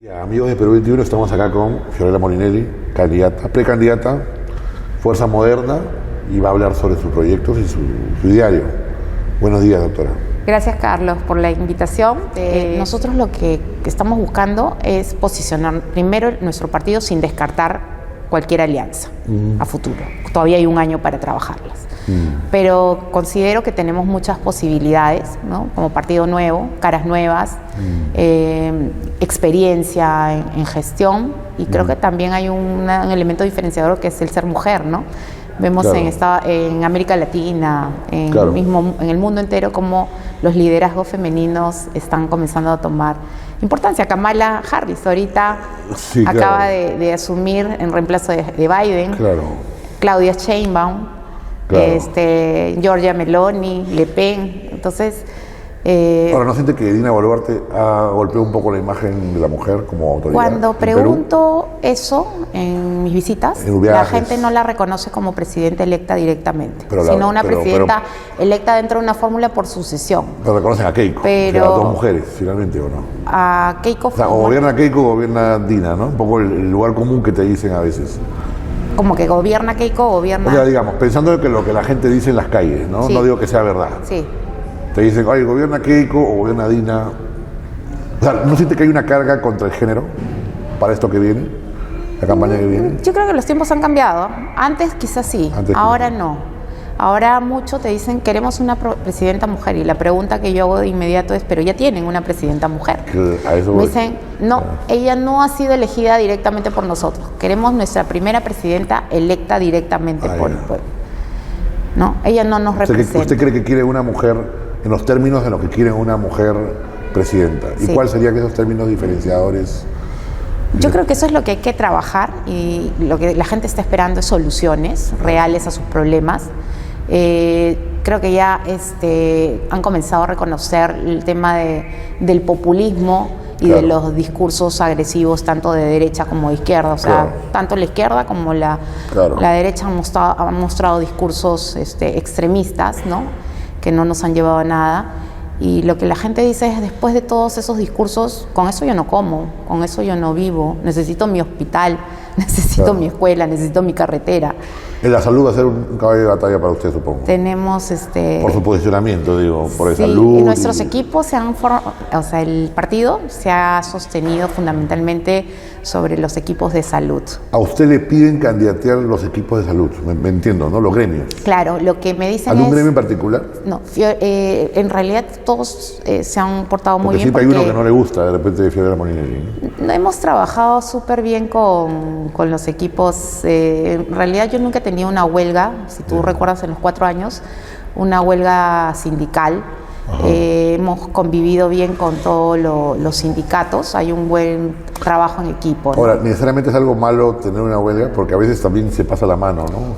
Ya, amigos de Perú 21, estamos acá con Fiorella Molinelli, precandidata, Fuerza Moderna, y va a hablar sobre sus proyectos y su diario. Buenos días, doctora. Gracias, Carlos, por la invitación. Nosotros lo que estamos buscando es posicionar primero nuestro partido sin descartar cualquier alianza a futuro. Todavía hay un año para trabajarlas. Pero considero que tenemos muchas posibilidades, ¿no? Como partido nuevo, caras nuevas, experiencia en gestión, y creo que también hay un elemento diferenciador que es el ser mujer, ¿no? Vemos en América Latina, en el mundo entero, como los liderazgos femeninos están comenzando a tomar importancia. Kamala Harris ahorita acaba de asumir en reemplazo de Biden, Claudia Sheinbaum, Giorgia Meloni, Le Pen. Entonces, ahora, ¿no siente que Dina Boluarte ha golpeado un poco la imagen de la mujer como autoridad? Cuando pregunto eso en mis visitas, la gente no la reconoce como presidenta electa directamente, sino una presidenta electa dentro de una fórmula por sucesión. Pero reconocen a Keiko, pero, o sea, a dos mujeres, finalmente, ¿o no? A Keiko, o sea, o gobierna Keiko o gobierna Dina, ¿no? Un poco el lugar común que te dicen a veces. Como que gobierna Keiko, gobierna... O sea, digamos, pensando que lo que la gente dice en las calles, ¿no? Sí. No digo que sea verdad. Sí. Te dicen, ay, gobierna Keiko o gobierna Dina. O sea, ¿no siente que hay una carga contra el género para esto que viene? La campaña que viene. Yo creo que los tiempos han cambiado. Antes quizás sí, ahora no. Ahora mucho te dicen, queremos una presidenta mujer, y la pregunta que yo hago de inmediato es, pero ya tienen una presidenta mujer. A eso me dicen, no, ella no ha sido elegida directamente por nosotros. Queremos nuestra primera presidenta electa directamente por el pueblo. No, ella no nos representa. ¿Usted cree que quiere una mujer en los términos de lo que quiere una mujer presidenta? ¿Y cuáles serían esos términos diferenciadores? Yo creo que eso es lo que hay que trabajar, y lo que la gente está esperando es soluciones reales a sus problemas. Creo que ya han comenzado a reconocer el tema del populismo y de los discursos agresivos, tanto de derecha como de izquierda. O sea, tanto la izquierda como la derecha han mostrado discursos extremistas, ¿no? Que no nos han llevado a nada. Y lo que la gente dice es, después de todos esos discursos, con eso yo no como, con eso yo no vivo, necesito mi hospital, necesito mi escuela, necesito mi carretera. En la salud va a ser un caballo de batalla para usted, supongo. Tenemos por su posicionamiento, digo, por el sí, salud. Y nuestros equipos o sea, el partido se ha sostenido fundamentalmente sobre los equipos de salud. A usted le piden candidatear los equipos de salud, me entiendo, ¿no? Los gremios. Claro, lo que me dicen ¿Algún gremio en particular? No, en realidad todos se han portado muy bien. Porque siempre hay uno que no le gusta, de repente, de Fiorella Molinelli, ¿no? Hemos trabajado súper bien con los equipos. En realidad yo nunca he tenido una huelga, si tú recuerdas, en los 4 años, una huelga sindical. Hemos convivido bien con todos los sindicatos, hay un buen trabajo en equipo, ¿no? Ahora, necesariamente es algo malo tener una huelga, porque a veces también se pasa la mano, ¿no?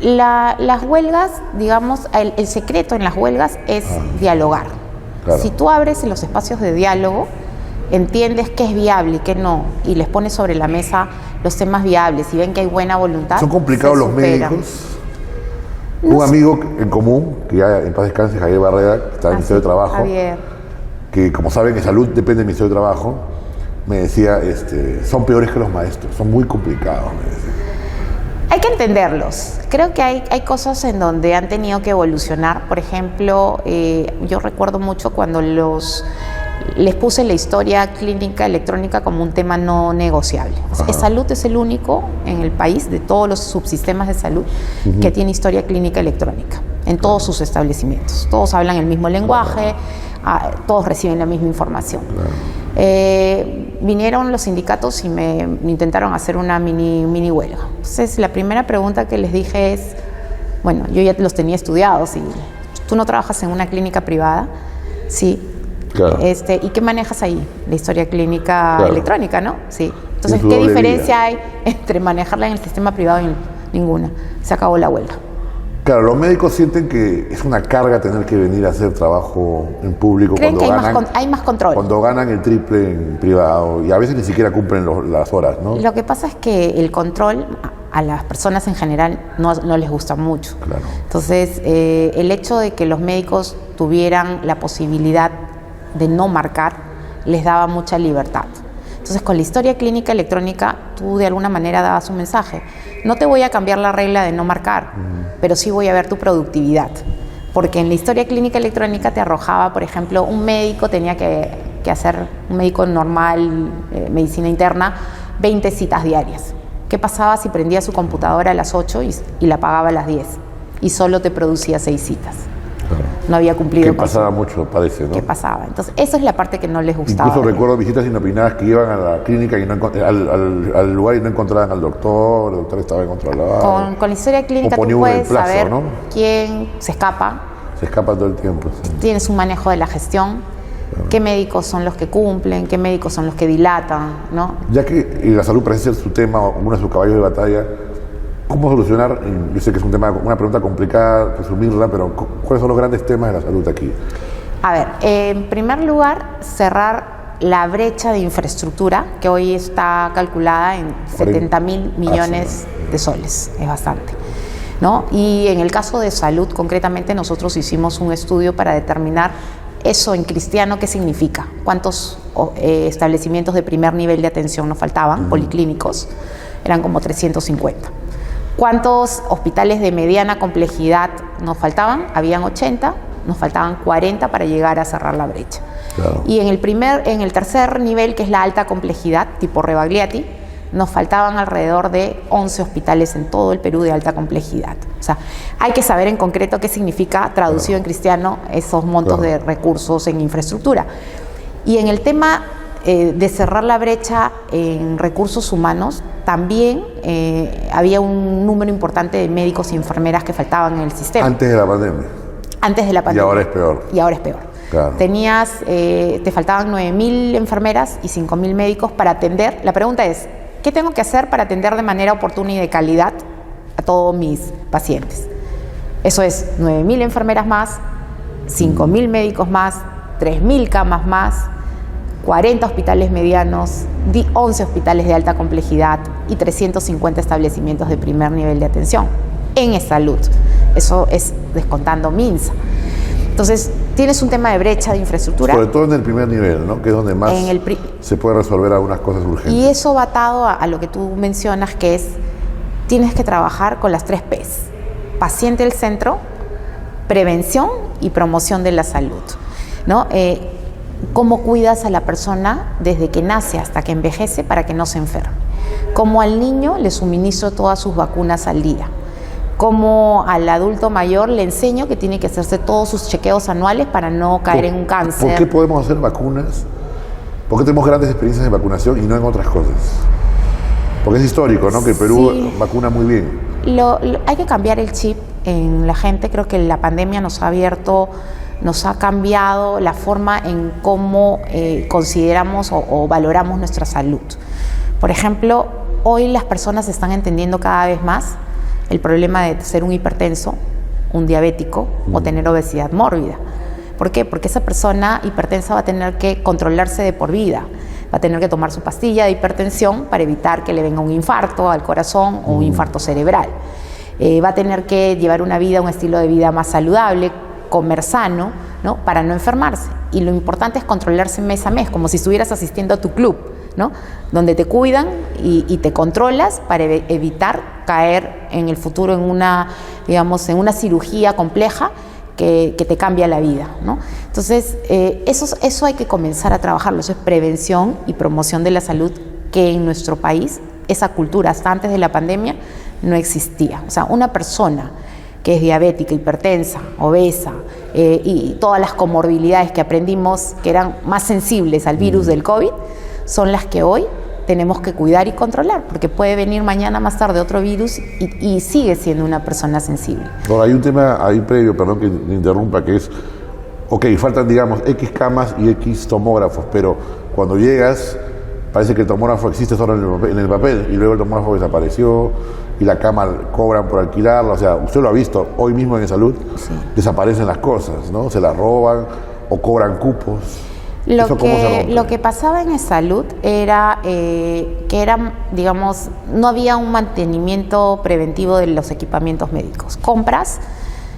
Las huelgas, digamos, el secreto en las huelgas es dialogar. Si tú abres los espacios de diálogo, entiendes qué es viable y qué no, y les pones sobre la mesa los temas viables y ven que hay buena voluntad. ¿Son complicados los médicos? Un amigo en común, que ya en paz descanse, Javier Barrera, que está en el Ministerio de Trabajo, que como saben que salud depende del Ministerio de Trabajo, me decía, son peores que los maestros, son muy complicados, me decía. Hay que entenderlos. Creo que hay cosas en donde han tenido que evolucionar. Por ejemplo, yo recuerdo mucho cuando les puse la historia clínica electrónica como un tema no negociable. Salud es el único en el país, de todos los subsistemas de salud, que tiene historia clínica electrónica en todos sus establecimientos. Todos hablan el mismo lenguaje, todos reciben la misma información. Vinieron los sindicatos y me intentaron hacer una mini huelga. Entonces, la primera pregunta que les dije es, bueno, yo ya los tenía estudiados, y ¿tú no trabajas en una clínica privada? Sí. ¿Y qué manejas ahí? La historia clínica electrónica, ¿no? Sí. Entonces, ¿qué diferencia hay entre manejarla en el sistema privado y ninguna? Se acabó la huelga. Claro, los médicos sienten que es una carga tener que venir a hacer trabajo en público. Creen que hay más control. Cuando ganan el triple en privado, y a veces ni siquiera cumplen las horas, ¿no? Lo que pasa es que el control a las personas en general no les gusta mucho. Entonces, el hecho de que los médicos tuvieran la posibilidad de no marcar les daba mucha libertad. Entonces, con la historia clínica electrónica, tú de alguna manera dabas un mensaje. No te voy a cambiar la regla de no marcar, pero sí voy a ver tu productividad. Porque en la historia clínica electrónica te arrojaba, por ejemplo, un médico tenía que hacer, un médico normal, medicina interna, 20 citas diarias. ¿Qué pasaba si prendía su computadora a las 8 y la apagaba a las 10? Y solo te producía 6 citas. Claro. No había cumplido. Que pasaba mucho, parece, ¿no? Que pasaba. Entonces, esa es la parte que no les gustaba. Incluso recuerdo visitas inopinadas que iban a la clínica y al lugar y no encontraban al doctor, el doctor estaba en otro lado. Con la historia clínica tú puedes saber, ¿no?, quién se escapa. Se escapa todo el tiempo. Sí. Tienes un manejo de la gestión. Claro. ¿Qué médicos son los que cumplen? ¿Qué médicos son los que dilatan? ¿No? Ya que la salud parece ser su tema, uno de sus caballos de batalla, ¿cómo solucionar? Yo sé que es una pregunta complicada, resumirla, pero ¿cuáles son los grandes temas de la salud aquí? A ver, en primer lugar, cerrar la brecha de infraestructura, que hoy está calculada en 70.000 millones de soles. Es bastante, ¿no? Y en el caso de salud, concretamente, nosotros hicimos un estudio para determinar eso en cristiano, ¿qué significa? ¿Cuántos establecimientos de primer nivel de atención nos faltaban, policlínicos? Eran como 350. ¿Cuántos hospitales de mediana complejidad nos faltaban? Habían 80, nos faltaban 40 para llegar a cerrar la brecha. Claro. Y en el tercer nivel, que es la alta complejidad, tipo Rebagliati, nos faltaban alrededor de 11 hospitales en todo el Perú de alta complejidad. O sea, hay que saber en concreto qué significa, traducido en cristiano, esos montos de recursos en infraestructura. Y en el tema de cerrar la brecha en recursos humanos, también había un número importante de médicos y enfermeras que faltaban en el sistema. Antes de la pandemia. Antes de la pandemia. Y ahora es peor. Y ahora es peor. Claro. Te faltaban 9.000 enfermeras y 5.000 médicos para atender. La pregunta es, ¿qué tengo que hacer para atender de manera oportuna y de calidad a todos mis pacientes? Eso es 9.000 enfermeras más, 5.000 médicos más, 3.000 camas más, 40 hospitales medianos, 11 hospitales de alta complejidad y 350 establecimientos de primer nivel de atención en salud. Eso es descontando MINSA. Entonces, tienes un tema de brecha de infraestructura. Sobre todo en el primer nivel, ¿no? Que es donde más se puede resolver algunas cosas urgentes. Y eso va atado a lo que tú mencionas, que es, tienes que trabajar con las 3 P's. Paciente al centro, prevención y promoción de la salud, ¿no? Cómo cuidas a la persona desde que nace hasta que envejece para que no se enferme. Cómo al niño le suministro todas sus vacunas al día. Cómo al adulto mayor le enseño que tiene que hacerse todos sus chequeos anuales para no caer en un cáncer. ¿Por qué podemos hacer vacunas? ¿Por qué tenemos grandes experiencias en vacunación y no en otras cosas? Porque es histórico, ¿no? Que el Perú vacuna muy bien. Hay que cambiar el chip en la gente. Creo que la pandemia nos ha cambiado la forma en cómo consideramos o valoramos nuestra salud. Por ejemplo, hoy las personas están entendiendo cada vez más el problema de ser un hipertenso, un diabético o tener obesidad mórbida. ¿Por qué? Porque esa persona hipertensa va a tener que controlarse de por vida. Va a tener que tomar su pastilla de hipertensión para evitar que le venga un infarto al corazón o un infarto cerebral. Va a tener que llevar un estilo de vida más saludable, comer sano, ¿no? Para no enfermarse. Y lo importante es controlarse mes a mes, como si estuvieras asistiendo a tu club, ¿no? Donde te cuidan y te controlas para evitar caer en el futuro en una cirugía compleja que te cambia la vida, ¿no? Entonces, eso hay que comenzar a trabajarlo. Eso es prevención y promoción de la salud, que en nuestro país esa cultura hasta antes de la pandemia no existía. O sea, una persona que es diabética, hipertensa, obesa y todas las comorbilidades que aprendimos que eran más sensibles al virus del COVID, son las que hoy tenemos que cuidar y controlar, porque puede venir mañana más tarde otro virus y sigue siendo una persona sensible. Ahora, hay un tema ahí previo, perdón que te interrumpa, que es, faltan, digamos, X camas y X tomógrafos, pero cuando llegas, parece que el tomógrafo existe solo en el papel, y luego el tomógrafo desapareció, y la cama cobran por alquilarla. O sea, usted lo ha visto, hoy mismo en salud, desaparecen las cosas, ¿no? Se las roban o cobran cupos. Lo que pasaba en salud era digamos, no había un mantenimiento preventivo de los equipamientos médicos. Compras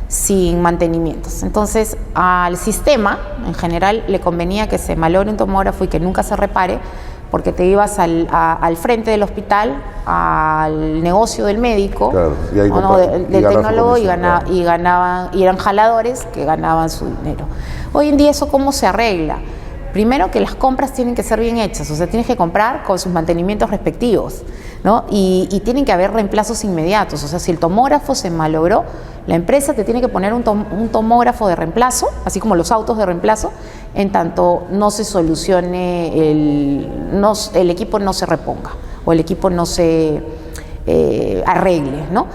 sin mantenimientos. Entonces, al sistema, en general, le convenía que se malogre un tomógrafo y que nunca se repare, porque te ibas al frente del hospital, al negocio del médico, claro, y ahí del tecnólogo, y eran jaladores que ganaban su dinero. Hoy en día eso ¿cómo se arregla? Primero que las compras tienen que ser bien hechas, o sea, tienes que comprar con sus mantenimientos respectivos, ¿no? Y tienen que haber reemplazos inmediatos, o sea, si el tomógrafo se malogró, la empresa te tiene que poner un tomógrafo de reemplazo, así como los autos de reemplazo, en tanto no se solucione, el equipo no se reponga o el equipo no se arregle, ¿no?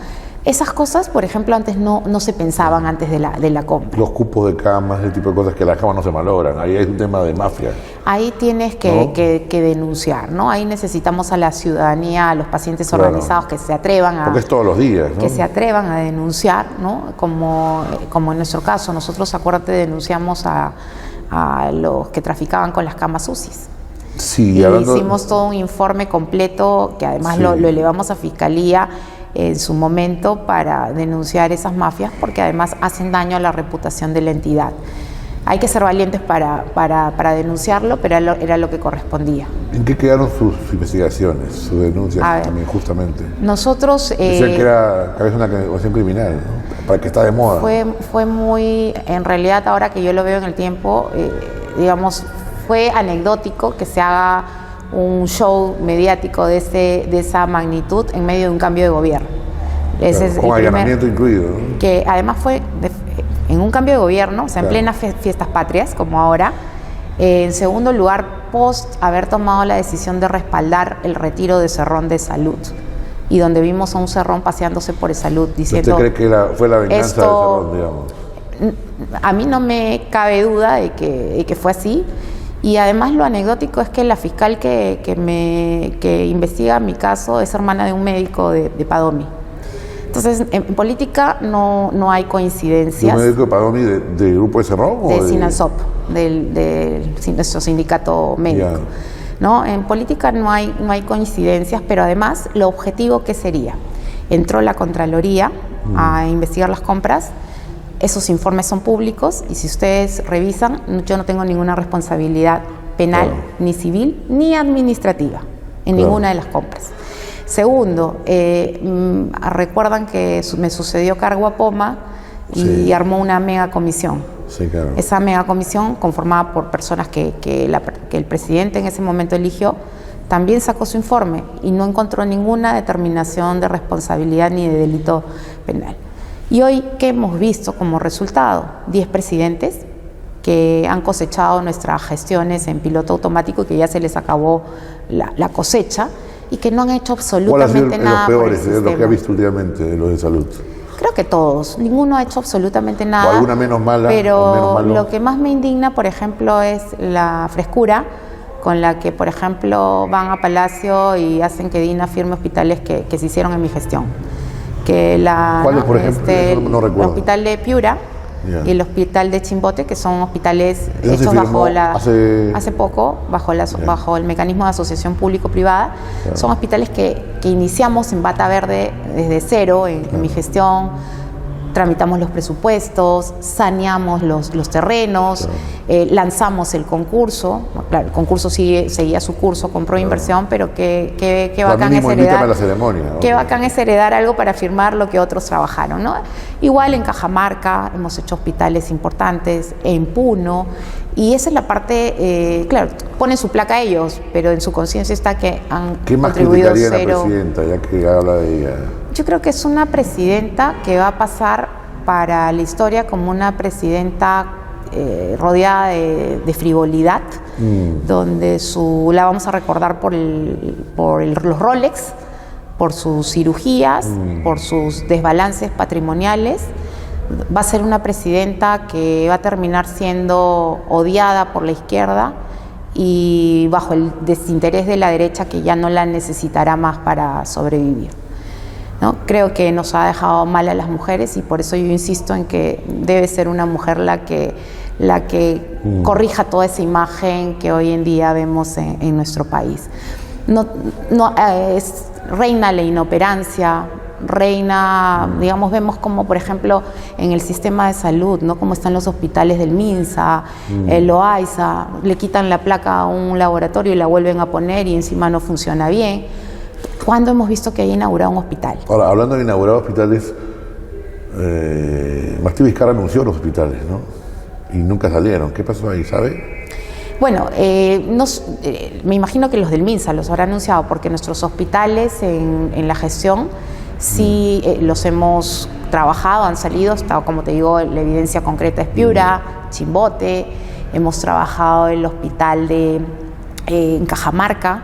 Esas cosas, por ejemplo, antes no se pensaban antes de la compra. Los cupos de camas, ese tipo de cosas, que las camas no se malogran. Ahí hay un tema de mafia. Ahí tienes que denunciar, ¿no? Ahí necesitamos a la ciudadanía, a los pacientes organizados que se atrevan a... Porque es todos los días, ¿no? Que se atrevan a denunciar, ¿no? Como en nuestro caso, nosotros, acuérdate, denunciamos a los que traficaban con las camas UCIs. Sí, y hicimos todo un informe completo que además lo elevamos a Fiscalía en su momento para denunciar esas mafias, porque además hacen daño a la reputación de la entidad. Hay que ser valientes para denunciarlo, pero era lo que correspondía. ¿En qué quedaron sus investigaciones, sus denuncias también, justamente? Nosotros... Decían que era una organización criminal, ¿no? Para que está de moda. Fue muy... En realidad, ahora que yo lo veo en el tiempo, digamos, fue anecdótico que se haga un show mediático de esa magnitud en medio de un cambio de gobierno. Claro, con allanamiento incluido, ¿no? Que además fue en un cambio de gobierno, o sea, en plenas fiestas patrias, como ahora. En segundo lugar, post haber tomado la decisión de respaldar el retiro de Cerrón de Salud, y donde vimos a un Cerrón paseándose por Salud diciendo... ¿Usted cree que fue la venganza de Cerrón, digamos? A mí no me cabe duda de que fue así. Y además lo anecdótico es que la fiscal que investiga mi caso es hermana de un médico de Padomi. Entonces, en política no hay coincidencias. ¿Un médico de Padomi del grupo de Cerrón? De SINASOP, de nuestro sindicato médico. ¿No? En política no hay coincidencias, pero además lo objetivo, ¿qué sería? Entró la Contraloría a investigar las compras. Esos informes son públicos y si ustedes revisan, yo no tengo ninguna responsabilidad penal, ni civil, ni administrativa en ninguna de las compras. Segundo, recuerdan que me sucedió cargo a Poma y armó una mega comisión. Sí, claro. Esa mega comisión, conformada por personas que el presidente en ese momento eligió, también sacó su informe y no encontró ninguna determinación de responsabilidad ni de delito penal. Y hoy, ¿qué hemos visto como resultado? 10 presidentes que han cosechado nuestras gestiones en piloto automático y que ya se les acabó la cosecha y que no han hecho absolutamente nada. ¿Cuáles han sido los peores, los que ha visto últimamente, de los de salud? Creo que todos. Ninguno ha hecho absolutamente nada. ¿O alguna menos mala? Pero menos malo? Lo que más me indigna, por ejemplo, es la frescura con la que, por ejemplo, van a Palacio y hacen que Dina firme hospitales que se hicieron en mi gestión. ¿Cuáles, por ejemplo? No recuerdo. El hospital de Piura y el hospital de Chimbote, que son hospitales hechos hace poco, bajo el mecanismo de asociación público-privada. Son hospitales que iniciamos en Bata Verde desde cero, en mi gestión. Tramitamos los presupuestos, saneamos los terrenos, lanzamos el concurso. Claro, el concurso seguía su curso, compró inversión, pero qué bacán es heredar. La ceremonia, ¿no? Qué bacán es heredar algo para firmar lo que otros trabajaron, ¿no? Igual en Cajamarca hemos hecho hospitales importantes, en Puno, y esa es la parte, claro, ponen su placa a ellos, pero en su conciencia está que han contribuido cero. ¿Qué más criticaría la presidenta, ya que habla de ella? Yo creo que es una presidenta que va a pasar para la historia como una presidenta rodeada de frivolidad, donde la vamos a recordar por los Rolex, por sus cirugías, por sus desbalances patrimoniales. Va a ser una presidenta que va a terminar siendo odiada por la izquierda y bajo el desinterés de la derecha, que ya no la necesitará más para sobrevivir, ¿no? Creo que nos ha dejado mal a las mujeres y por eso yo insisto en que debe ser una mujer la que corrija toda esa imagen que hoy en día vemos en nuestro país. Reina la inoperancia, reina, digamos, vemos como, por ejemplo, en el sistema de salud, ¿no? Cómo están los hospitales del MINSA, el Loaiza, le quitan la placa a un laboratorio y la vuelven a poner y encima no funciona bien. ¿Cuándo hemos visto que haya inaugurado un hospital? Ahora, hablando de inaugurar hospitales, Martí Vizcarra anunció los hospitales, ¿no? Y nunca salieron. ¿Qué pasó ahí, sabe? Bueno, me imagino que los del MINSA los habrá anunciado, porque nuestros hospitales en la gestión sí los hemos trabajado, han salido, está, como te digo, la evidencia concreta es Piura, Chimbote, hemos trabajado el hospital en Cajamarca,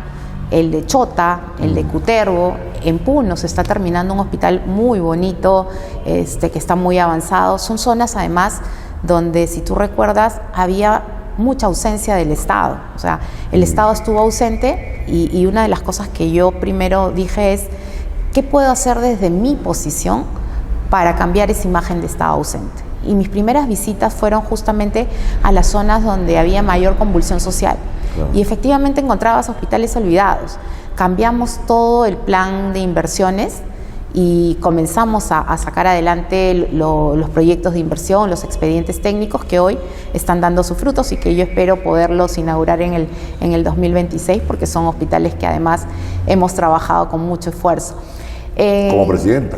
el de Chota, el de Cutervo, en Puno se está terminando un hospital muy bonito, que está muy avanzado. Son zonas además donde, si tú recuerdas, había mucha ausencia del Estado, o sea, el Estado estuvo ausente y una de las cosas que yo primero dije es, ¿qué puedo hacer desde mi posición para cambiar esa imagen de Estado ausente? Y mis primeras visitas fueron justamente a las zonas donde había mayor convulsión social. Claro. Y efectivamente encontrabas hospitales olvidados. Cambiamos todo el plan de inversiones y comenzamos a sacar adelante los proyectos de inversión, los expedientes técnicos que hoy están dando sus frutos y que yo espero poderlos inaugurar en el 2026, porque son hospitales que además hemos trabajado con mucho esfuerzo. Como presidenta.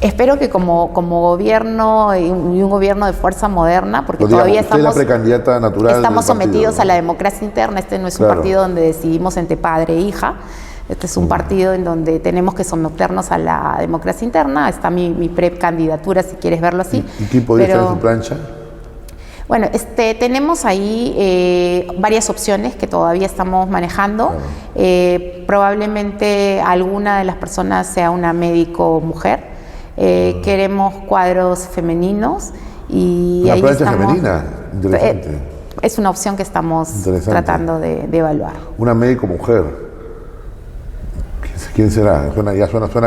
Espero que como gobierno y un gobierno de fuerza moderna, porque todavía estamos, la precandidata natural estamos sometidos a la democracia interna. Este no es un partido donde decidimos entre padre e hija. Este es un partido en donde tenemos que someternos a la democracia interna. Está mi precandidatura, si quieres verlo así. ¿Y quién podría estar en su plancha? Bueno, tenemos ahí varias opciones que todavía estamos manejando. Claro. Probablemente alguna de las personas sea una médico mujer. Queremos cuadros femeninos y una ahí plancha estamos, femenina, interesante. Es una opción que estamos tratando de evaluar. Una médico mujer. ¿Quién será? Suena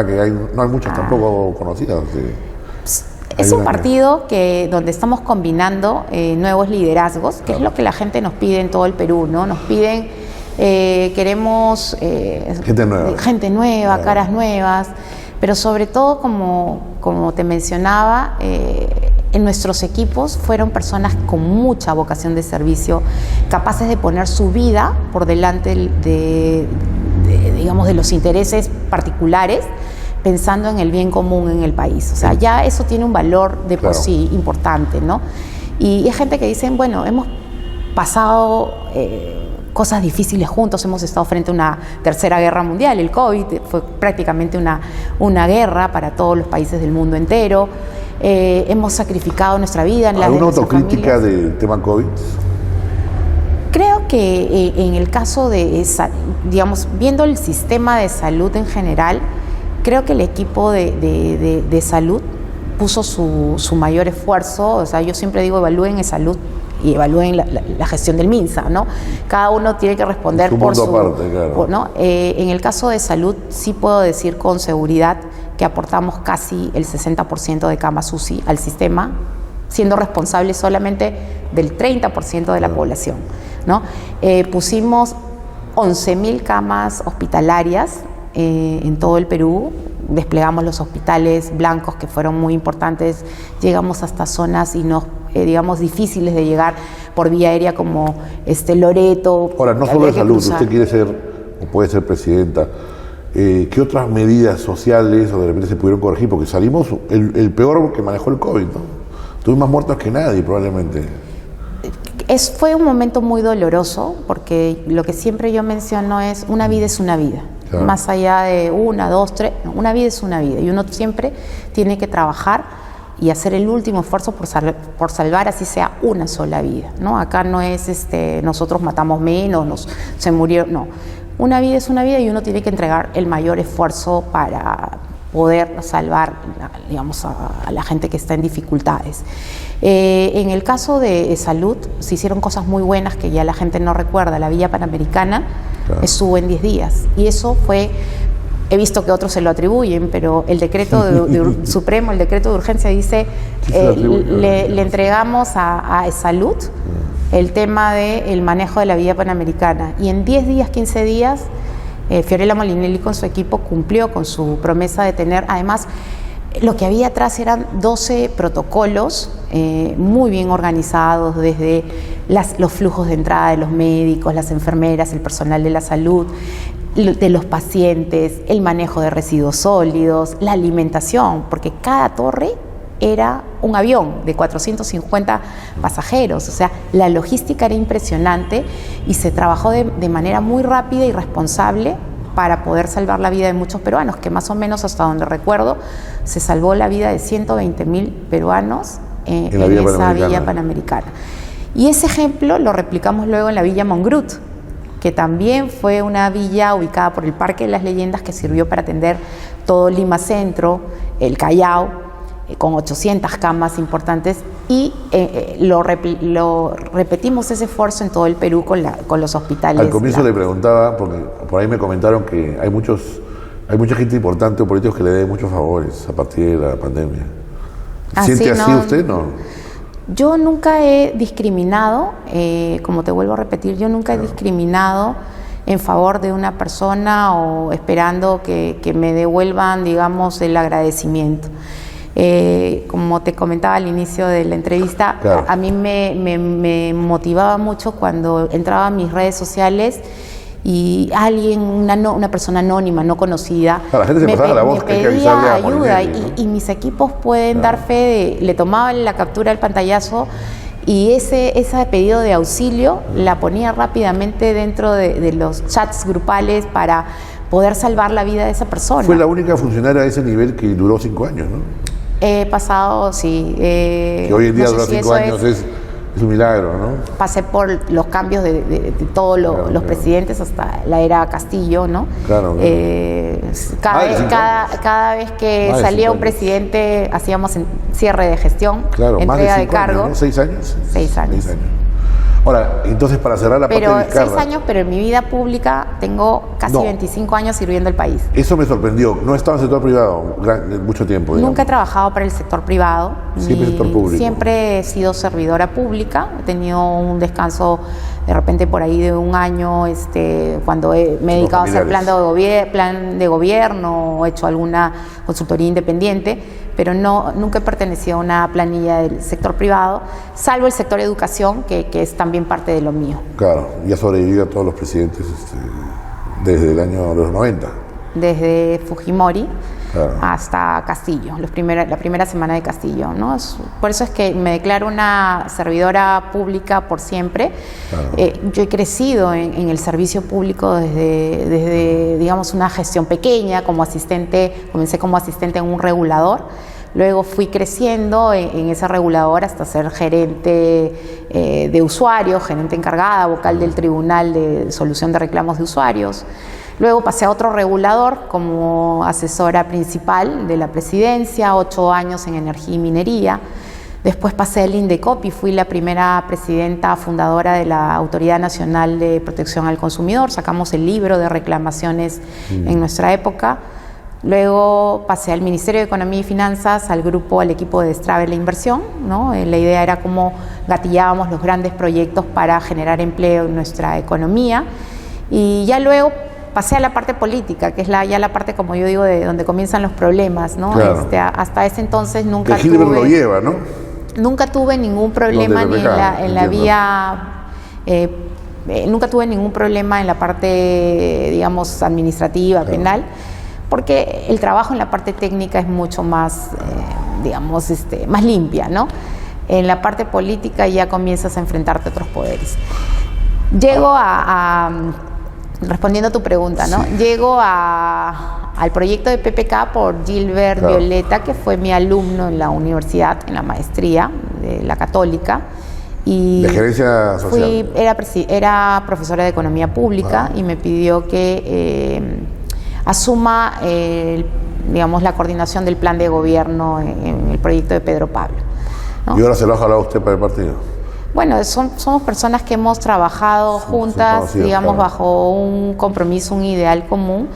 que no hay muchas tampoco conocidas. Es un partido donde estamos combinando nuevos liderazgos, que es lo que la gente nos pide en todo el Perú, ¿no? Nos piden, queremos gente nueva, caras nuevas, pero sobre todo, como te mencionaba, en nuestros equipos fueron personas con mucha vocación de servicio, capaces de poner su vida por delante de los intereses particulares, pensando en el bien común en el país. O sea, ya eso tiene un valor de por sí importante, ¿no? Y es gente que dicen, bueno, hemos pasado cosas difíciles juntos, hemos estado frente a una tercera guerra mundial, el COVID fue prácticamente una guerra para todos los países del mundo entero, hemos sacrificado nuestra vida en la ¿Alguna autocrítica del tema COVID? Creo que en el caso de, viendo el sistema de salud en general, creo que el equipo de salud puso su mayor esfuerzo. O sea, yo siempre digo, evalúen en salud y evalúen la gestión del MINSA, ¿no? Cada uno tiene que responder por su... aparte, claro. ¿no? En el caso de salud, sí puedo decir con seguridad que aportamos casi el 60% de camas UCI al sistema, siendo responsables solamente del 30% de la población, ¿no? Pusimos 11.000 camas hospitalarias en todo el Perú, desplegamos los hospitales blancos que fueron muy importantes, llegamos hasta zonas difíciles de llegar por vía aérea como Loreto. Ahora, no solo de salud, usted quiere ser o puede ser presidenta. ¿Qué otras medidas sociales o de repente se pudieron corregir? Porque salimos el peor que manejó el COVID, ¿no? Tuvimos más muertos que nadie, probablemente. Fue un momento muy doloroso, porque lo que siempre yo menciono es, una vida es una vida. Claro. Más allá de una, dos, tres, no, una vida es una vida. Y uno siempre tiene que trabajar y hacer el último esfuerzo por salvar, así sea una sola vida, ¿no? Acá no es nosotros matamos menos, se murió, no. Una vida es una vida y uno tiene que entregar el mayor esfuerzo para poder salvar, digamos, a la gente que está en dificultades. En el caso de salud, se hicieron cosas muy buenas que ya la gente no recuerda. La Villa Panamericana estuvo en 10 días y eso fue, he visto que otros se lo atribuyen, pero el decreto supremo, el decreto de urgencia dice, le entregamos a salud el tema del manejo de la Villa Panamericana y en 10 días, 15 días, Fiorella Molinelli con su equipo cumplió con su promesa de tener, además, lo que había atrás eran 12 protocolos muy bien organizados, desde los flujos de entrada de los médicos, las enfermeras, el personal de la salud, de los pacientes, el manejo de residuos sólidos, la alimentación, porque cada torre era un avión de 450 pasajeros, o sea, la logística era impresionante y se trabajó de manera muy rápida y responsable para poder salvar la vida de muchos peruanos, que más o menos hasta donde recuerdo se salvó la vida de 120.000 peruanos en esa Villa Panamericana. Y ese ejemplo lo replicamos luego en la Villa Mongrut, que también fue una villa ubicada por el Parque de las Leyendas que sirvió para atender todo Lima Centro, el Callao, con 800 camas importantes, y lo repetimos ese esfuerzo en todo el Perú con los hospitales. Al comienzo le preguntaba, porque por ahí me comentaron que hay mucha gente importante o políticos que le deben muchos favores a partir de la pandemia. ¿Siente así usted? No. Yo nunca he discriminado, como te vuelvo a repetir, yo nunca he discriminado en favor de una persona o esperando que me devuelvan, digamos, el agradecimiento. Como te comentaba al inicio de la entrevista, claro, a mí me motivaba mucho cuando entraba a mis redes sociales y alguien, una persona anónima, no conocida, la gente se pasaba la voz, me pedía ayuda, y mis equipos pueden dar fe le tomaba la captura del pantallazo y ese pedido de auxilio la ponía rápidamente dentro de los chats grupales para poder salvar la vida de esa persona. Fue la única funcionaria a ese nivel que duró 5 años, ¿no? He pasado, sí. Que hoy en día dura 5 años es un milagro, ¿no? Pasé por los cambios de todos los presidentes hasta la era Castillo, ¿no? Claro. Cada vez que salía un presidente hacíamos cierre de gestión, entrega de cargo. Años, ¿no? 6 años. 6 años. 6 años. Ahora, entonces para cerrar la parte de Vizcarra... 6 años, pero en mi vida pública tengo casi 25 años sirviendo al país. Eso me sorprendió. No estaba en el sector privado mucho tiempo, digamos. Nunca he trabajado para el sector privado. Siempre sector público. Siempre he sido servidora pública. He tenido un descanso de repente por ahí de un año, cuando me he dedicado a hacer plan de gobierno, he hecho alguna consultoría independiente, pero nunca he pertenecido a una planilla del sector privado, salvo el sector educación, que es también parte de lo mío. Claro, y ha sobrevivido a todos los presidentes desde el año de los 90. Desde Fujimori hasta Castillo, la primera semana de Castillo, ¿no? Por eso es que me declaro una servidora pública por siempre. Claro. Yo he crecido en el servicio público desde, digamos, una gestión pequeña, comencé como asistente en un regulador. Luego fui creciendo en ese regulador hasta ser gerente de usuarios, gerente encargada, vocal del Tribunal de Solución de Reclamos de Usuarios. Luego pasé a otro regulador como asesora principal de la presidencia, 8 años en energía y minería. Después pasé al INDECOP y fui la primera presidenta fundadora de la Autoridad Nacional de Protección al Consumidor. Sacamos el libro de reclamaciones en nuestra época. Luego pasé al Ministerio de Economía y Finanzas, al equipo de Destrabe la Inversión, ¿no? La idea era cómo gatillábamos los grandes proyectos para generar empleo en nuestra economía. Y ya luego pasé a la parte política, que es ya la parte, como yo digo, de donde comienzan los problemas, ¿no? Claro. Hasta ese entonces nunca tuve... Gilbert lo lleva, ¿no? Nunca tuve ningún problema ni en la vía... nunca tuve ningún problema en la parte, digamos, administrativa, claro, penal, porque el trabajo en la parte técnica es mucho más, digamos, más limpia, ¿no? En la parte política ya comienzas a enfrentarte a otros poderes. Llego respondiendo a tu pregunta, ¿no? Sí. Llego al proyecto de PPK por Gilbert, claro, Violeta, que fue mi alumno en la universidad, en la maestría de la Católica. Y ¿de gerencia social? Era profesora de economía pública, y me pidió que asuma, digamos, la coordinación del plan de gobierno en el proyecto de Pedro Pablo, ¿no? ¿Y ahora se lo ha jalado usted para el partido? Bueno, somos personas que hemos trabajado juntas, digamos, claro, bajo un compromiso, un ideal común,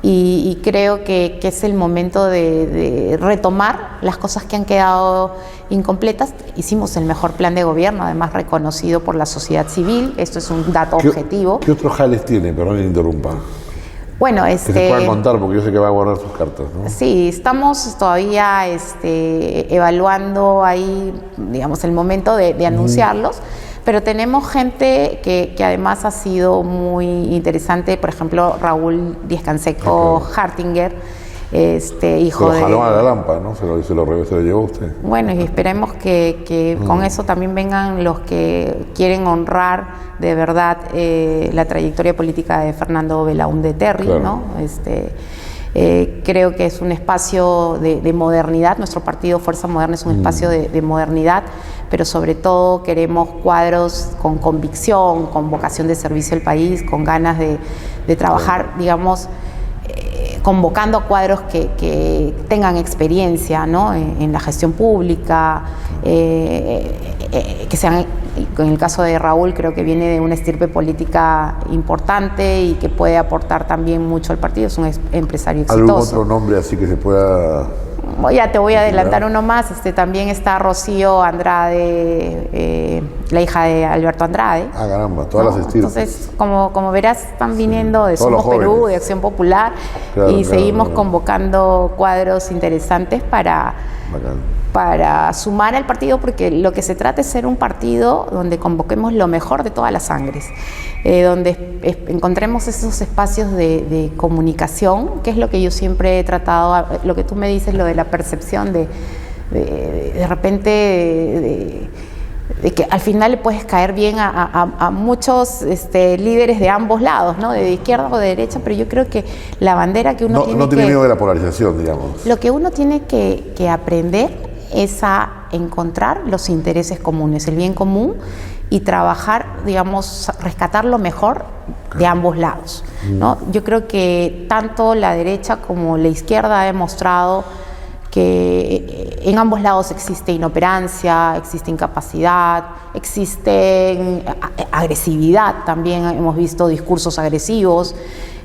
y creo que es el momento de retomar las cosas que han quedado incompletas. Hicimos el mejor plan de gobierno, además reconocido por la sociedad civil, esto es un dato objetivo. ¿Qué otros jales tiene? Perdón que interrumpa. Bueno, que se puedan contar, porque yo sé que va a guardar sus cartas, ¿no? Sí, estamos todavía evaluando ahí, digamos, el momento de anunciarlos, pero tenemos gente que además ha sido muy interesante, por ejemplo, Raúl Díez-Canseco Hartinger, hijo de... Se lo jaló a la lámpara, ¿no? Se lo llevó usted. Bueno, y esperemos que con eso también vengan los que quieren honrar de verdad la trayectoria política de Fernando Belaúnde Terry, claro, ¿no? Creo que es un espacio de modernidad. Nuestro partido Fuerza Moderna es un espacio de modernidad, pero sobre todo queremos cuadros con convicción, con vocación de servicio al país, con ganas de trabajar, digamos, convocando a cuadros que tengan experiencia, ¿no? en la gestión pública, que sean, en el caso de Raúl, creo que viene de una estirpe política importante y que puede aportar también mucho al partido, es un empresario exitoso. ¿Algún otro nombre así que se pueda...? Ya te voy a adelantar uno más, también está Rocío Andrade, la hija de Alberto Andrade. Ah, caramba, todas las estirpes. Entonces, como verás, están viniendo de Somos Perú, de Acción Popular, y seguimos convocando cuadros interesantes para sumar al partido, porque lo que se trata es ser un partido donde convoquemos lo mejor de todas las sangres, donde encontremos esos espacios de comunicación, que es lo que yo siempre he tratado, lo que tú me dices, lo de la percepción de repente de que al final le puedes caer bien a muchos líderes de ambos lados, ¿no? De izquierda o de derecha, pero yo creo que la bandera que uno no tiene miedo de la polarización, digamos. Lo que uno tiene que aprender es a encontrar los intereses comunes, el bien común, y trabajar, digamos, rescatar lo mejor de ambos lados, ¿no? Yo creo que tanto la derecha como la izquierda ha demostrado que en ambos lados existe inoperancia, existe incapacidad, existe agresividad, también hemos visto discursos agresivos,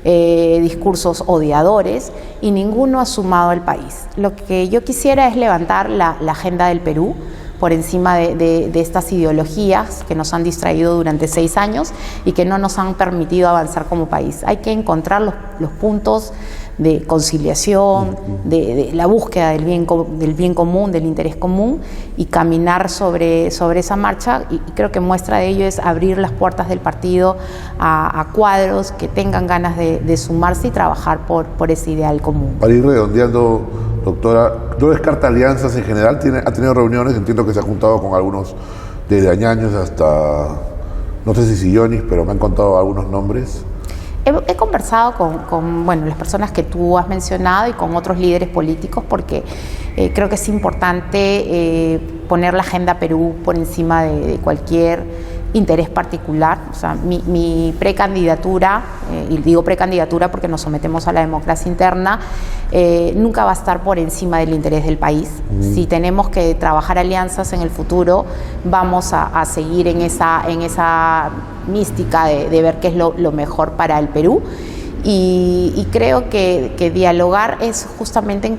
discursos odiadores, y ninguno ha sumado al país. Lo que yo quisiera es levantar la agenda del Perú por encima de estas ideologías que nos han distraído durante 6 años y que no nos han permitido avanzar como país. Hay que encontrar los puntos de conciliación, de la búsqueda del bien común, del interés común, y caminar sobre esa marcha, y creo que muestra de ello es abrir las puertas del partido a cuadros que tengan ganas de sumarse y trabajar por ese ideal común. Para ir redondeando, doctora, ¿no descarta alianzas en general? ¿Ha tenido reuniones? Entiendo que se ha juntado con algunos desde Añaños hasta, no sé si Sillonis, pero me han contado algunos nombres. He conversado con las personas que tú has mencionado y con otros líderes políticos, porque creo que es importante poner la agenda Perú por encima de cualquier interés particular. O sea, mi precandidatura, y digo precandidatura porque nos sometemos a la democracia interna, nunca va a estar por encima del interés del país. Si tenemos que trabajar alianzas en el futuro, vamos a seguir en esa mística de ver qué es lo mejor para el Perú, y creo que dialogar es justamente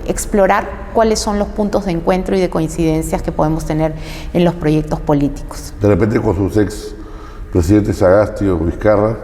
explorar cuáles son los puntos de encuentro y de coincidencias que podemos tener en los proyectos políticos. De repente con sus ex presidentes Sagasti o Vizcarra,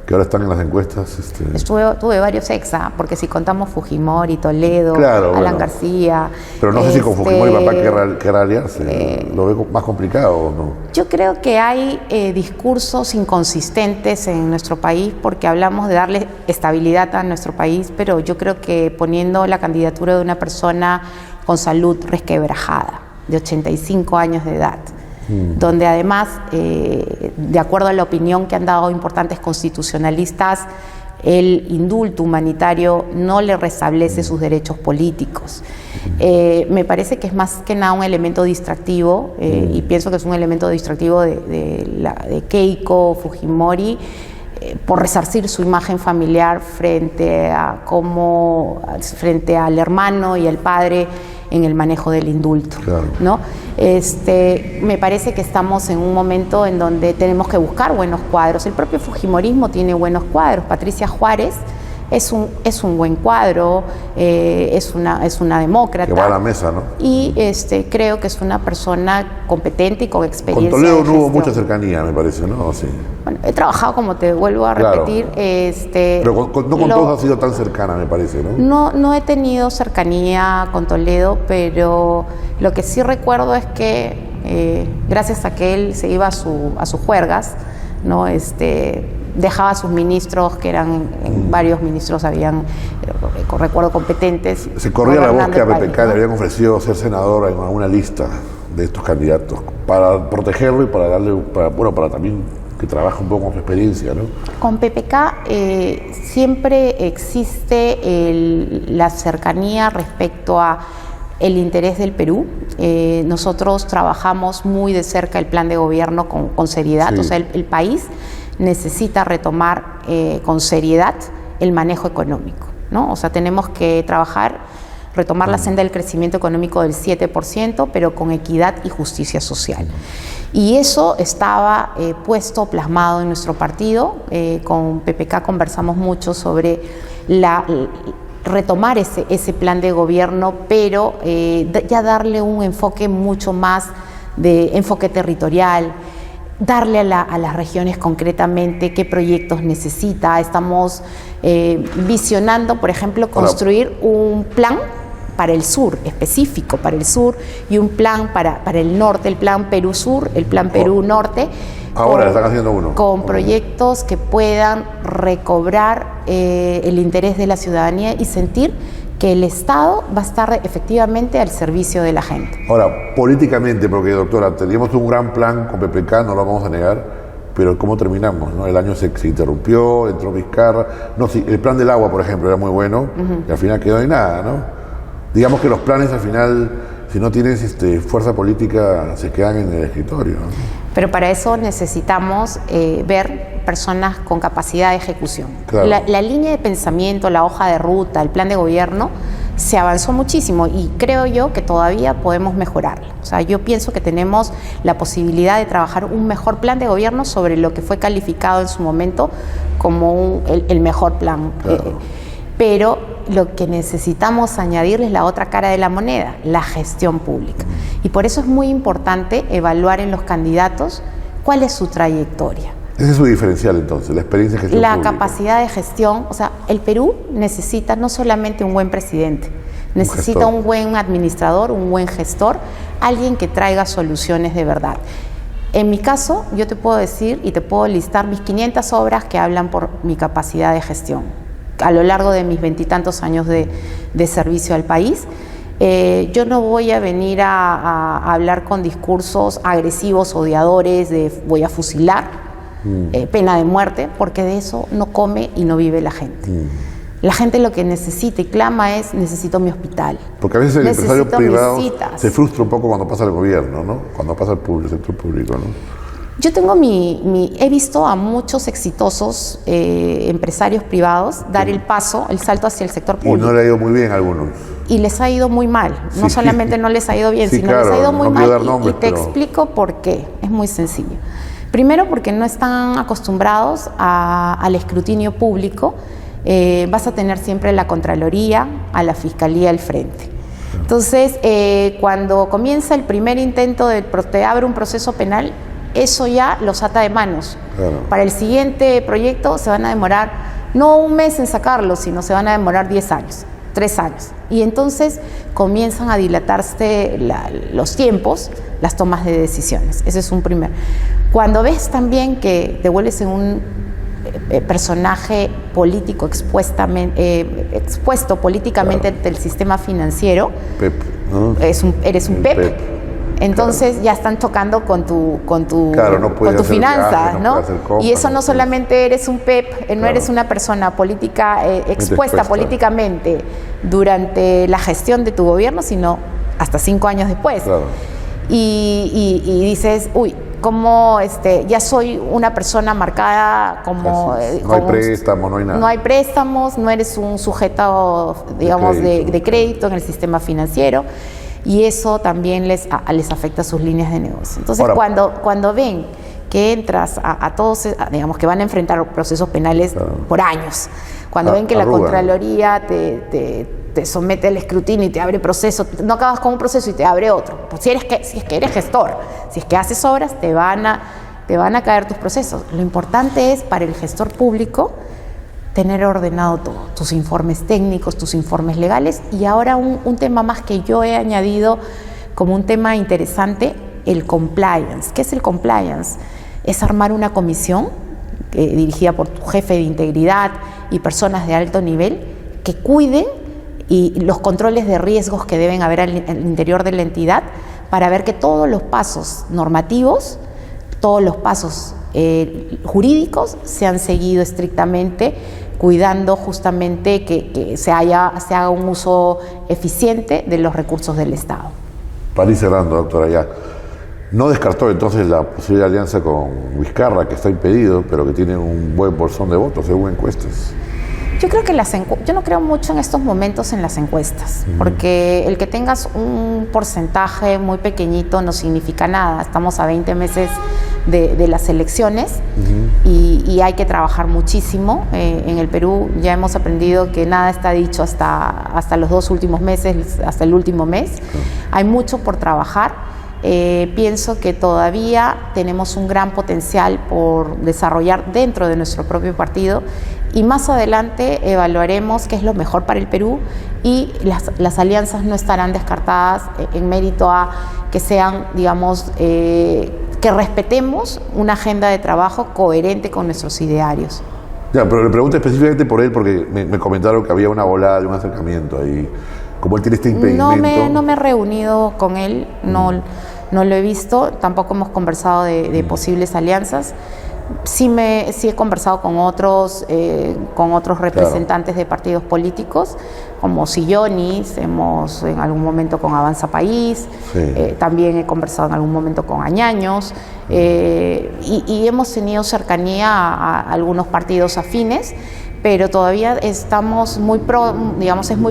que ahora están en las encuestas. Tuve varios exa, porque si contamos Fujimori, Toledo, Alan García. Pero no sé si con Fujimori papá querrá aliarse. ¿Lo ve más complicado o no? Yo creo que hay discursos inconsistentes en nuestro país, porque hablamos de darle estabilidad a nuestro país, pero yo creo que poniendo la candidatura de una persona con salud resquebrajada, de 85 años de edad, donde además, de acuerdo a la opinión que han dado importantes constitucionalistas, el indulto humanitario no le restablece sus derechos políticos. Me parece que es más que nada un elemento distractivo, y pienso que es un elemento distractivo de Keiko Fujimori, por resarcir su imagen familiar frente al hermano y al padre en el manejo del indulto, ¿no? Me parece que estamos en un momento en donde tenemos que buscar buenos cuadros. El propio fujimorismo tiene buenos cuadros. Patricia Juárez es un buen cuadro, es una demócrata. Que va a la mesa, ¿no? Y creo que es una persona competente y con experiencia. Con Toledo no hubo mucha cercanía, me parece, ¿no? Sí. Bueno, he trabajado, como te vuelvo a repetir. Pero no con todos ha sido tan cercana, me parece, ¿no? No he tenido cercanía con Toledo, pero lo que sí recuerdo es que gracias a que él se iba a sus juergas, ¿no? Dejaba a sus ministros, que eran varios ministros, recuerdo, competentes. Se corría la voz que a PPK le habían ofrecido ser senador en alguna lista de estos candidatos para protegerlo y para también que trabaje un poco con su experiencia, ¿no? Con PPK siempre existe la cercanía respecto a el interés del Perú. Nosotros trabajamos muy de cerca el plan de gobierno con seriedad, sí. O sea, el país necesita retomar con seriedad el manejo económico, ¿no? O sea, tenemos que retomar la senda del crecimiento económico del 7%, pero con equidad y justicia social. Y eso estaba plasmado en nuestro partido. Con PPK conversamos mucho sobre retomar ese plan de gobierno, pero ya darle un enfoque mucho más de enfoque territorial, darle a las regiones concretamente qué proyectos necesita. Estamos visionando, por ejemplo, construir un plan para el sur, específico para el sur, y un plan para el norte, el plan Perú Sur, el plan Perú Norte. Ahora están haciendo uno. Con proyectos que puedan recobrar el interés de la ciudadanía y sentir que el Estado va a estar efectivamente al servicio de la gente. Ahora, políticamente, porque doctora, teníamos un gran plan con PPK, no lo vamos a negar, pero ¿cómo terminamos? ¿No? El año se interrumpió, entró Vizcarra. No, sí, el plan del agua, por ejemplo, era muy bueno, y al final quedó en nada, ¿no? Digamos que los planes al final, si no tienes fuerza política, se quedan en el escritorio, ¿no? Pero para eso necesitamos ver personas con capacidad de ejecución. Claro. La línea de pensamiento, la hoja de ruta, el plan de gobierno, se avanzó muchísimo y creo yo que todavía podemos mejorarlo. O sea, yo pienso que tenemos la posibilidad de trabajar un mejor plan de gobierno sobre lo que fue calificado en su momento como el mejor plan. Claro. Pero lo que necesitamos añadirle es la otra cara de la moneda, la gestión pública. Y por eso es muy importante evaluar en los candidatos cuál es su trayectoria. Ese es su diferencial entonces, la experiencia de gestión pública. La capacidad de gestión, o sea, el Perú necesita no solamente un buen presidente, necesita un buen administrador, un buen gestor, alguien que traiga soluciones de verdad. En mi caso, yo te puedo decir y te puedo listar mis 500 obras que hablan por mi capacidad de gestión. A lo largo de mis 20 y tantos años de servicio al país, yo no voy a venir a hablar con discursos agresivos, odiadores, de voy a fusilar, pena de muerte, porque de eso no come y no vive la gente. La gente lo que necesita y clama es: necesito mi hospital. Porque a veces el empresario privado se frustra un poco cuando pasa el gobierno, ¿no? Cuando pasa el sector público, ¿no? Yo tengo he visto a muchos exitosos empresarios privados dar el salto hacia el sector público. Y no le ha ido muy bien a algunos. Y les ha ido muy mal. No solamente no les ha ido bien, sino les ha ido muy mal. Y te explico por qué. Es muy sencillo. Primero, porque no están acostumbrados al escrutinio público. Vas a tener siempre la Contraloría, a la Fiscalía al frente. Entonces, cuando comienza el primer intento te abre un proceso penal, eso ya los ata de manos. Claro. Para el siguiente proyecto se van a demorar no un mes en sacarlo, sino se van a demorar 10 años, 3 años. Y entonces comienzan a dilatarse los tiempos, las tomas de decisiones. Ese es un primer. Cuando ves también que te vuelves en un personaje político expuesto políticamente del sistema financiero, PEP, ¿no? Eres un PEP. Entonces ya están chocando con tu finanza, ¿no? Y eso no solamente eres un PEP, no eres una persona política expuesta políticamente durante la gestión de tu gobierno, sino hasta 5 años después. Claro. Y dices, uy, como ya soy una persona marcada como... no hay préstamos, no hay nada. No hay préstamos, no eres un sujeto, digamos, de crédito en el sistema financiero. Y eso también les afecta sus líneas de negocio. Entonces, cuando ven que entras a todos, digamos, que van a enfrentar procesos penales por años, Cuando ven que la Contraloría te somete al escrutinio y te abre proceso, no acabas con un proceso y te abre otro. Pues si es que eres gestor, si es que haces obras, te van a caer tus procesos. Lo importante es para el gestor público tener ordenado todo, tus informes técnicos, tus informes legales. Y ahora un tema más que yo he añadido como un tema interesante, el compliance. ¿Qué es el compliance? Es armar una comisión dirigida por tu jefe de integridad y personas de alto nivel que cuiden y los controles de riesgos que deben haber al interior de la entidad para ver que todos los pasos normativos, todos los pasos jurídicos se han seguido estrictamente, cuidando justamente que se haga un uso eficiente de los recursos del Estado. Para ir cerrando, doctora, ya. ¿No descartó entonces la posible alianza con Vizcarra, que está impedido, pero que tiene un buen bolsón de votos según encuestas? Yo creo que yo no creo mucho en estos momentos en las encuestas, porque el que tengas un porcentaje muy pequeñito no significa nada. Estamos a 20 meses de las elecciones y hay que trabajar muchísimo. En el Perú ya hemos aprendido que nada está dicho hasta los 2 últimos meses, hasta el último mes. Hay mucho por trabajar. Pienso que todavía tenemos un gran potencial por desarrollar dentro de nuestro propio partido y más adelante evaluaremos qué es lo mejor para el Perú y las alianzas no estarán descartadas en mérito a que sean, digamos, que respetemos una agenda de trabajo coherente con nuestros idearios. Ya, pero le pregunto específicamente por él porque me comentaron que había una volada de un acercamiento ahí. Como él tiene este impedimento... No me he reunido con él, no lo he visto, tampoco hemos conversado de posibles alianzas. Sí he conversado con otros representantes de partidos políticos, como Sillonis, hemos en algún momento con Avanza País, también he conversado en algún momento con Añaños, y hemos tenido cercanía a algunos partidos afines, pero todavía estamos es muy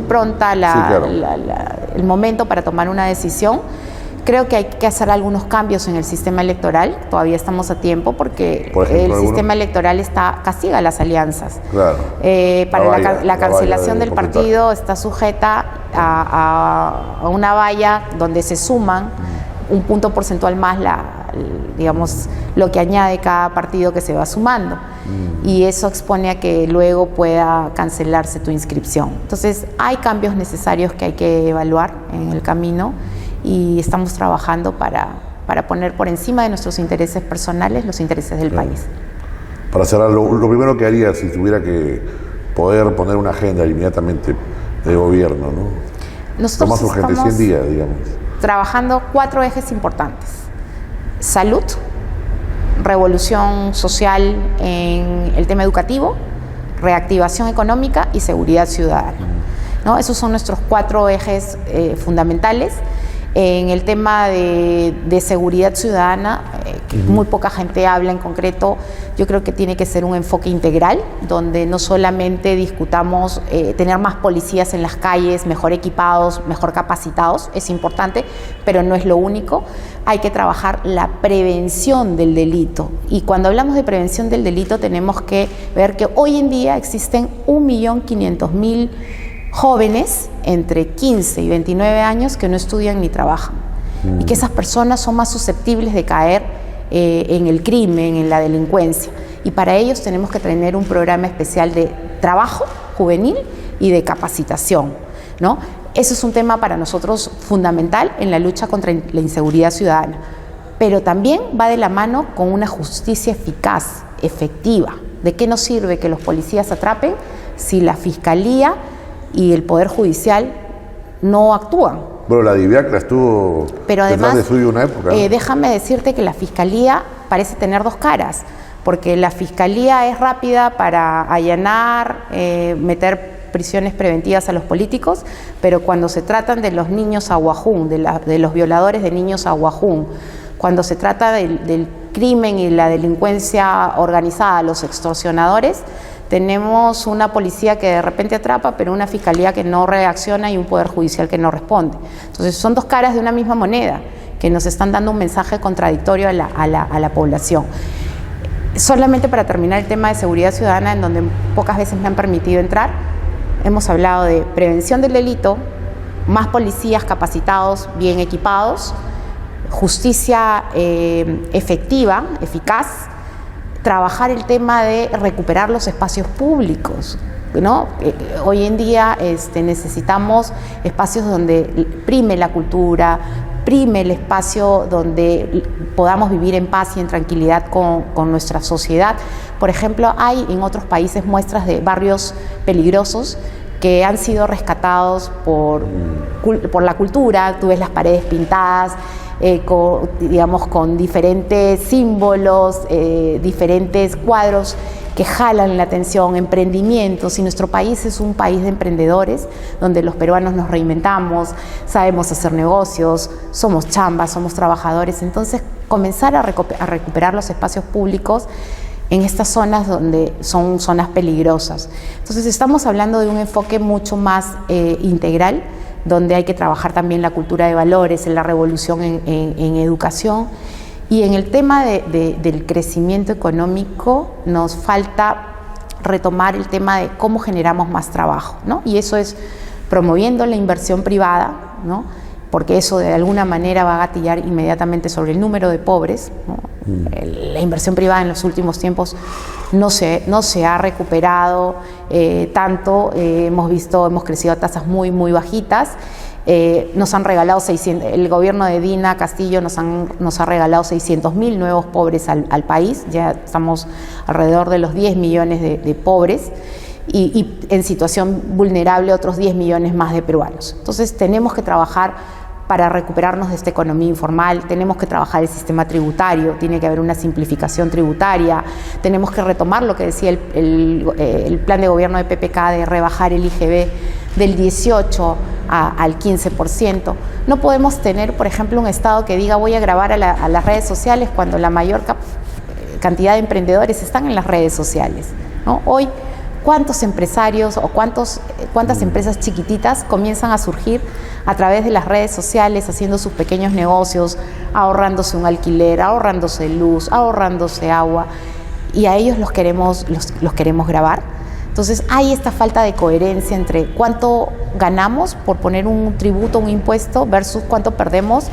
pronta el momento para tomar una decisión. Creo que hay que hacer algunos cambios en el sistema electoral, todavía estamos a tiempo porque el sistema electoral castiga las alianzas. Claro. La cancelación del partido está sujeta a una valla donde se suman un punto porcentual más lo que añade cada partido que se va sumando. Y eso expone a que luego pueda cancelarse tu inscripción. Entonces hay cambios necesarios que hay que evaluar en el camino y estamos trabajando para poner por encima de nuestros intereses personales los intereses del país. Para cerrar, lo primero que haría si tuviera que poder poner una agenda inmediatamente de gobierno, ¿no? Nosotros más urgente, 100 días, digamos. Trabajando 4 ejes importantes: salud, revolución social en el tema educativo, reactivación económica y seguridad ciudadana, ¿no? Esos son nuestros 4 ejes fundamentales. En el tema de seguridad ciudadana, que muy poca gente habla en concreto, yo creo que tiene que ser un enfoque integral, donde no solamente discutamos tener más policías en las calles, mejor equipados, mejor capacitados, es importante, pero no es lo único. Hay que trabajar la prevención del delito. Y cuando hablamos de prevención del delito, tenemos que ver que hoy en día existen 1.500.000 jóvenes entre 15 y 29 años que no estudian ni trabajan y que esas personas son más susceptibles de caer en el crimen, en la delincuencia, y para ellos tenemos que tener un programa especial de trabajo juvenil y de capacitación, ¿no? Eso es un tema para nosotros fundamental en la lucha contra la inseguridad ciudadana, pero también va de la mano con una justicia eficaz, efectiva. ¿De qué nos sirve que los policías atrapen si la Fiscalía y el Poder Judicial no actúan? Bueno, la DIVIAC estuvo detrás de suyo una época, ¿no? Déjame decirte que la Fiscalía parece tener 2 caras, porque la Fiscalía es rápida para allanar, meter prisiones preventivas a los políticos, pero cuando se tratan de los niños aguajún, de los violadores de niños aguajún, cuando se trata del crimen y la delincuencia organizada, los extorsionadores, tenemos una policía que de repente atrapa, pero una fiscalía que no reacciona y un poder judicial que no responde. Entonces son 2 caras de una misma moneda que nos están dando un mensaje contradictorio a la población. Solamente para terminar el tema de seguridad ciudadana, en donde pocas veces me han permitido entrar, hemos hablado de prevención del delito, más policías capacitados, bien equipados, justicia efectiva, eficaz, trabajar el tema de recuperar los espacios públicos, ¿no? Hoy en día necesitamos espacios donde prime la cultura, prime el espacio donde podamos vivir en paz y en tranquilidad con nuestra sociedad. Por ejemplo, hay en otros países muestras de barrios peligrosos que han sido rescatados por la cultura. Tú ves las paredes pintadas, con diferentes símbolos, diferentes cuadros que jalan la atención, emprendimientos, y nuestro país es un país de emprendedores, donde los peruanos nos reinventamos, sabemos hacer negocios, somos chambas, somos trabajadores. Entonces, comenzar a recuperar los espacios públicos en estas zonas donde son zonas peligrosas. Entonces, estamos hablando de un enfoque mucho más integral, donde hay que trabajar también la cultura de valores, en la revolución en educación. Y en el tema del crecimiento económico nos falta retomar el tema de cómo generamos más trabajo, ¿no? Y eso es promoviendo la inversión privada, ¿no? Porque eso de alguna manera va a gatillar inmediatamente sobre el número de pobres, ¿no? La inversión privada en los últimos tiempos no se ha recuperado tanto. Hemos crecido a tasas muy, muy bajitas. Nos han regalado 600, el gobierno de Dina Castillo nos ha regalado 600.000 nuevos pobres al país. Ya estamos alrededor de los 10 millones de pobres y en situación vulnerable otros 10 millones más de peruanos. Entonces tenemos que trabajar para recuperarnos de esta economía informal, tenemos que trabajar el sistema tributario, tiene que haber una simplificación tributaria, tenemos que retomar lo que decía el plan de gobierno de PPK de rebajar el IGB del 18 al 15%. No podemos tener, por ejemplo, un Estado que diga voy a grabar a las redes sociales cuando la mayor cantidad de emprendedores están en las redes sociales, ¿no? Hoy, ¿cuántos empresarios o cuántas empresas chiquititas comienzan a surgir a través de las redes sociales, haciendo sus pequeños negocios, ahorrándose un alquiler, ahorrándose luz, ahorrándose agua, y a ellos los queremos grabar? Entonces hay esta falta de coherencia entre cuánto ganamos por poner un tributo, un impuesto, versus cuánto perdemos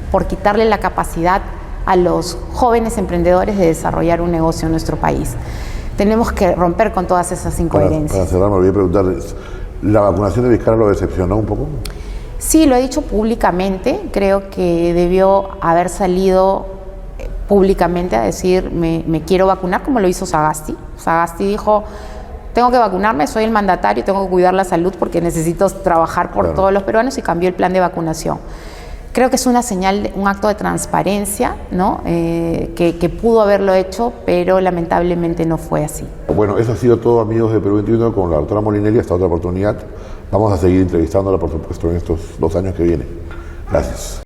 por quitarle la capacidad a los jóvenes emprendedores de desarrollar un negocio en nuestro país. Tenemos que romper con todas esas incoherencias. Para cerrar, me olvidé preguntarles, ¿la vacunación de Vizcarra lo decepcionó un poco? Sí, lo he dicho públicamente. Creo que debió haber salido públicamente a decir me quiero vacunar, como lo hizo Sagasti. Sagasti dijo, tengo que vacunarme, soy el mandatario, tengo que cuidar la salud porque necesito trabajar por todos los peruanos, y cambió el plan de vacunación. Creo que es una señal, un acto de transparencia, ¿no? Que pudo haberlo hecho, pero lamentablemente no fue así. Bueno, eso ha sido todo, amigos de Perú 21, con la doctora Molinelli. Hasta otra oportunidad. Vamos a seguir entrevistándola, por supuesto, en estos 2 años que vienen. Gracias.